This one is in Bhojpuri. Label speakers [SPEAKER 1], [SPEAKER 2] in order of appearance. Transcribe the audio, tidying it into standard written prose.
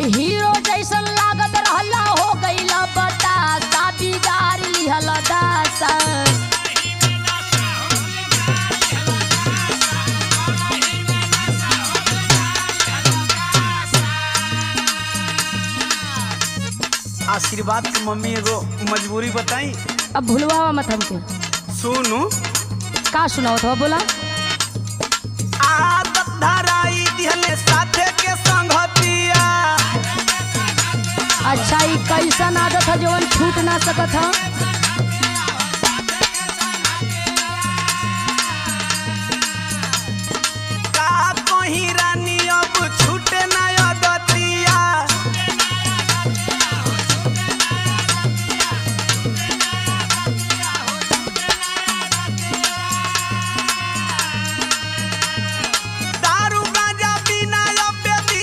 [SPEAKER 1] हीरो जैसन लागत रहला हो गईला बतासा बिगाड़ लिहल दासा।
[SPEAKER 2] आशीर्वाद की मम्मी एगो मजबूरी बताई।
[SPEAKER 1] अब भूलवा मत हमके।
[SPEAKER 2] सुनू
[SPEAKER 1] का सुनाओ तो बोला।
[SPEAKER 2] आदत धराई दिहले साथे के संगतिया।
[SPEAKER 1] अच्छा ये कैसन आदत है जवन छूट ना सकत है।